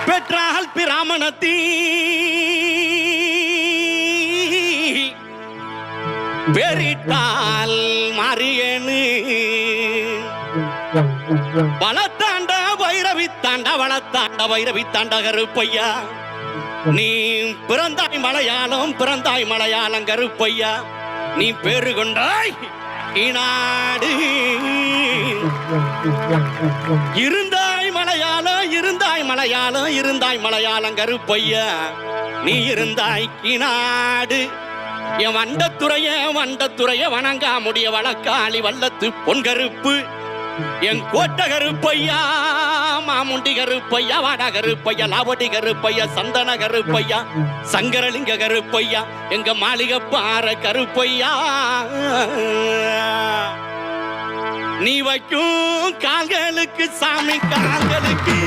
பெற்றால் பிராமணத்தீ பெரிட்டால் மாரியனு வளத்தாண்ட வைரவி தாண்டா வளத்தாண்ட வைரவி தாண்ட கருப்பையா நீ பிறந்தாய் மலையாளம் கருப்பையா நீ பேரு கொண்டாய் நாடு இருந்தாய் மலையாளம் கருப்பையா நீ இருந்தாய் நாடு என் வண்டத்துறைய வணங்கா முடிய வழக்காளி வல்லத்து பொன் கருப்பு என் கோட்ட கருப்பையா மாமுண்டி கருப்பையா வாடா கருப்பையா லாவடி கருப்பையா சந்தன கருப்பையா சங்கரலிங்க கருப்பையா எங்க மாளிகை பாற கருப்பையா நீ வைக்கும் கால்களுக்கு சாமி கால்களுக்கு